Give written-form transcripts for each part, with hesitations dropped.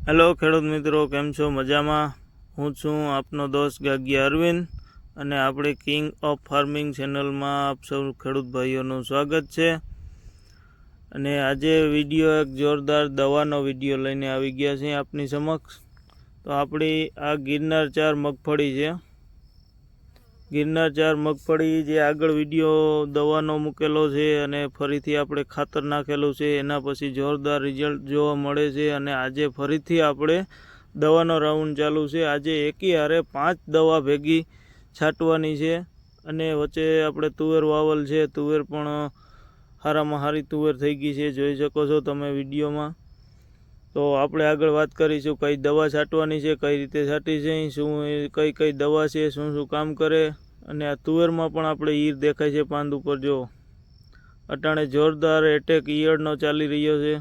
Hello ખેડૂત મિત્રો, કેમ છો? મજામાં? હું છું આપનો દોસ્ત ગાગી અરવિંદ અને આપણે કિંગ ઓફ ફાર્મિંગ ચેનલમાં આપ સૌ ખેડૂત ભાઈઓનું સ્વાગત છે. અને આજે વિડીયો એક જોરદાર દવાનો વિડીયો લઈને આવી ગયા છે આપની સમક્ષ. તો આપણી આ ગિરનાર 4 મગફળી છે. ગિરનાર 4 મગફળી જે આગળ વિડીયો દવાનો મૂકેલો છે અને ફરીથી આપણે ખાતર નાખેલું છે, એના પછી જોરદાર રિઝલ્ટ જોવા મળે છે. અને આજે ફરીથી આપણે દવાનો રાઉન્ડ ચાલુ છે. આજે એકી હારે 5 દવા ભેગી છાંટવાની છે. અને વચ્ચે આપણે તુવેર વાવલ છે, તુવેર પણ સારામાં સારી તુવેર થઈ ગઈ છે, જોઈ શકો છો તમે વિડીયોમાં. તો આપણે આગળ વાત કરીશું કઈ દવા છાંટવાની છે, કઈ રીતે છાંટી છે, શું કઈ દવા છે, શું કામ કરે. અને આ તુવેરમાં પણ આપણે ઈયળ દેખાય છે પાંદ ઉપર. જો અટાણે જોરદાર એટેક ઈયળનો ચાલી રહ્યો છે.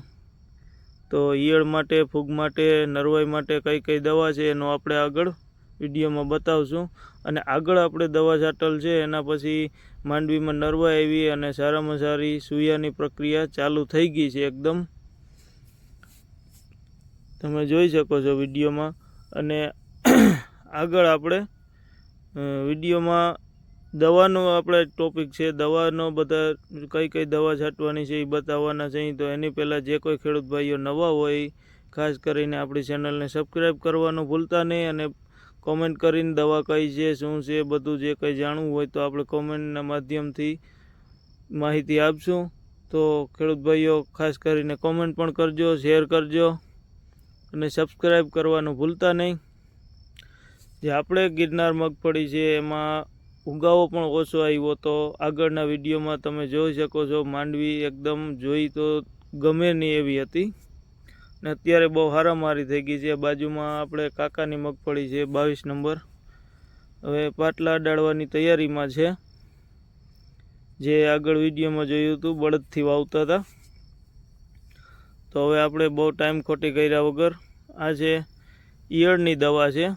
તો ઈયળ માટે, ફૂગ માટે, નરવાઈ માટે કઈ દવા છે એનો આપણે આગળ વિડીયોમાં બતાવશું. અને આગળ આપણે દવા છાંટેલ છે એના પછી માંડવીમાં નરવાઈ આવી અને સારામાં સારી સૂયાની પ્રક્રિયા ચાલુ થઈ ગઈ છે એકદમ, તમે જોઈ શકો છો વિડીયોમાં. અને આગળ આપણે વિડીયોમાં દવાનો આપણે ટોપિક છે, દવાનો બધા કઈ દવા છાંટવાની છે એ બતાવવાના છે. તો એની પહેલાં જે કોઈ ખેડૂત ભાઈઓ નવા હોય ખાસ કરીને આપણી ચેનલને સબસ્ક્રાઈબ કરવાનું ભૂલતા નહીં. અને કોમેન્ટ કરીને દવા કઈ છે, શું છે, બધું જે કંઈ જાણવું હોય તો આપણે કોમેન્ટના માધ્યમથી માહિતી આપશું. તો ખેડૂત ભાઈઓ ખાસ કરીને કોમેન્ટ પણ કરજો, શેર કરજો અને સબસ્ક્રાઈબ કરવાનું ભૂલતા નહીં. જે આપણે ગિરનાર મગફળી છે એમાં ઉગાવો પણ ઓછો આવ્યો, તો આગળના વિડીયોમાં તમે જોઈ શકો છો. માંડવી એકદમ જોઈ તો ગમે નહીં એવી હતી ને અત્યારે બહુ હારામારી થઈ ગઈ છે. બાજુમાં આપણે કાકાની મગફળી છે 22 નંબર, હવે પાટલા અડાડવાની તૈયારીમાં છે. જે આગળ વિડીયોમાં જોયું હતું બળદથી વાવતા હતા. તો હવે આપણે બહુ ટાઈમ ખોટી કર્યા વગર આ છે ઈયળની દવા છે,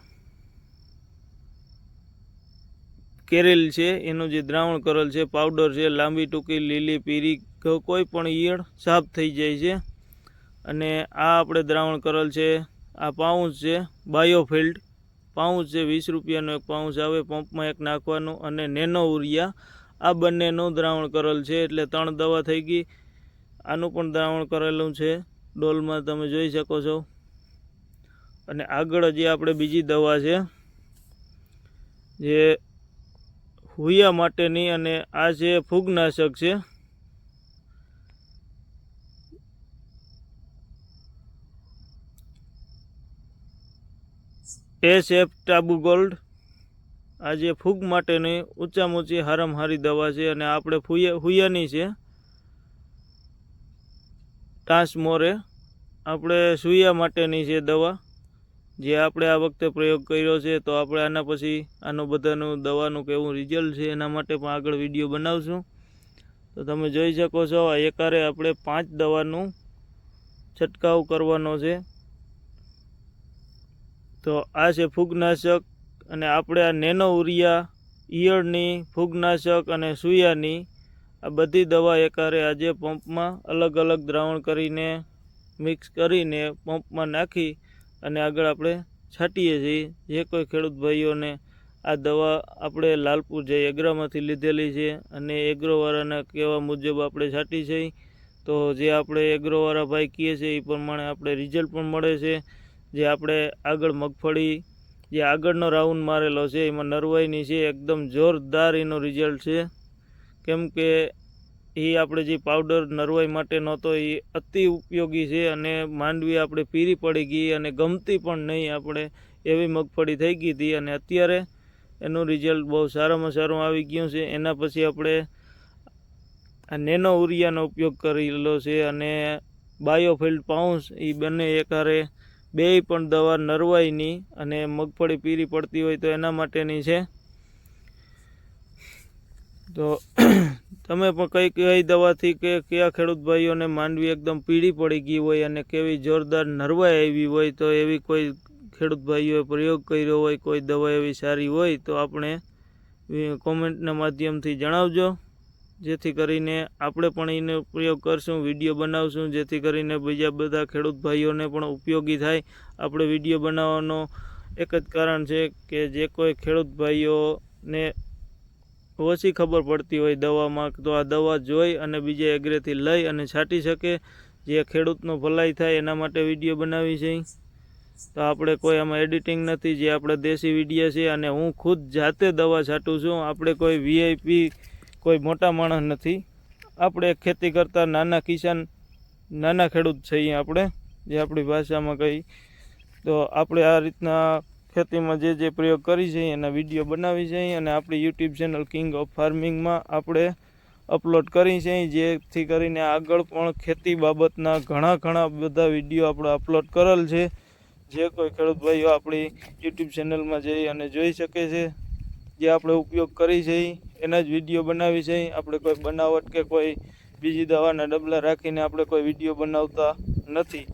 કેરેલ છે, એનું જે દ્રાવણ કરેલ છે, પાવડર છે. લાંબી ટૂંકી, લીલી, પીરી, કોઈ પણ ઈયળ સાફ થઈ જાય છે. અને આ આપણે દ્રાવણ કરેલ છે. આ પાઉચ છે બાયોફિલ્ડ પાઉચ છે, 20 રૂપિયાનો એક પાઉચ આવે, પંપમાં એક નાખવાનું. અને નેનો ઉરિયા, આ બંનેનું દ્રાવણ કરેલ છે, એટલે 3 દવા થઈ ગઈ. આનું પણ દ્રાવણ કરેલું છે ડોલમાં, તમે જોઈ શકો છો. અને આગળ જે આપણે બીજી દવા છે જે હુયા માટેની, અને આ છે ફૂગનાશક છે. SF ટાબુ ગોલ્ડ, આ જે ફૂગ માટેની ઊંચામાં ઊંચી હારામાં હારી દવા છે. અને આપણે હુયાની છે ટાસમોરે, આપણે સૂયા માટેની છે દવા, જે આપણે આ વખતે પ્રયોગ કર્યો છે. તો આપણે આના પછી આનું બધાનું દવાનું કેવું રિઝલ્ટ છે એના માટે પણ આગળ વિડીયો બનાવશું. તો તમે જોઈ શકો છો એકારે આપણે 5 દવાનું છંટકાવ કરવાનો છે. તો આ છે ફૂગનાશક. અને આપણે આ નેનો ઉરિયા, ઈયળની, ફૂગનાશક અને સૂયાની આ બધી દવા એકારે આજે પંપમાં અલગ અલગ દ્રાવણ કરીને મિક્સ કરીને પંપમાં નાખી અને આગળ આપણે છાંટીએ છીએ. જે કોઈ ખેડૂત ભાઈઓને આ દવા આપણે લાલપુર જઈ એગ્રામાંથી લીધેલી છે અને એગ્રોવાળાના કહેવા મુજબ આપણે છાંટી છે. તો જે આપણે એગ્રોવાળા ભાઈ કહે છે એ પ્રમાણે આપણે રિઝલ્ટ પણ મળે છે. જે આપણે આગળ મગફળી જે આગળનો રાઉન્ડ મારેલો છે એમાં નરવાઈની છે, એકદમ જોરદાર એનો રિઝલ્ટ છે. કેમ કે એ આપણે જે પાવડર નરવાઈ માટેનો હતો એ અતિ ઉપયોગી છે. અને માંડવી આપણે પીરી પડી ગઈ અને ગમતી પણ નહીં આપણે એવી મગફળી થઈ ગઈ હતી. અને અત્યારે એનું રિઝલ્ટ બહુ સારામાં સારું આવી ગયું છે. એના પછી આપણે આ નેનો ઉરિયાનો ઉપયોગ કરેલો છે અને બાયોફિલ્ડ પાઉચ, એ બંને એકારે બેય પણ દવા નરવાઈની અને મગફળી પીરી પડતી હોય તો એના માટેની છે. તો તમે પણ કઈ દવાથી કે કયા ખેડૂત ભાઈઓને માંડવી એકદમ પીળી પડી ગઈ હોય અને કેવી જોરદાર નરવાઈ આવી હોય, તો એવી કોઈ ખેડૂત ભાઈઓએ પ્રયોગ કર્યો હોય, કોઈ દવા એવી સારી હોય તો આપણે કોમેન્ટના માધ્યમથી જણાવજો. જેથી કરીને આપણે પણ એનો પ્રયોગ કરશું, વિડીયો બનાવશું, જેથી કરીને બીજા બધા ખેડૂત ભાઈઓને પણ ઉપયોગી થાય. આપણે વિડીયો બનાવવાનો એક જ કારણ છે કે જે કોઈ ખેડૂત ભાઈઓને ઓછી ખબર પડતી હોય દવામાં, તો આ દવા જોઈ અને બીજા એગ્રેથી લઈ અને છાંટી શકે, જે ખેડૂતનો ભલાઈ થાય એના માટે વિડીયો બનાવી છે. તો આપણે કોઈ આમાં એડિટિંગ નથી, જે આપણે દેશી વિડીયો છે અને હું ખુદ જાતે દવા છાંટું છું. આપણે કોઈ વીઆઈપી કોઈ મોટા માણસ નથી, આપણે ખેતી કરતા નાના કિસાન, નાના ખેડૂત છીએ આપણે, જે આપણી ભાષામાં કહી. તો આપણે આ રીતના ખેતીમાં જે પ્રયોગ કરી છે એના વિડીયો બનાવી છે અને આપણી યુટ્યુબ ચેનલ કિંગ ઓફ ફાર્મિંગમાં આપણે અપલોડ કરી છે, જેથી કરીને આગળ પણ ખેતી બાબતના ઘણા બધા વિડીયો આપણે અપલોડ કરેલ છે. જે કોઈ ખેડૂત ભાઈઓ આપણી યુટ્યુબ ચેનલમાં જઈ અને જોઈ શકે છે. જે આપણે ઉપયોગ કરી છે એના જ વિડીયો બનાવી છે. આપણે કોઈ બનાવટ કે કોઈ બીજી દવાના ડબલા રાખીને આપણે કોઈ વિડીયો બનાવતા નથી,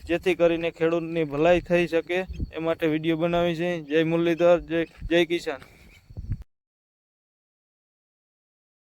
જેથી કરીને ખેડૂતની ભલાઈ થઈ શકે એ માટે વિડીયો બનાવી છે. જય મુરલીધર, જય કિસાન.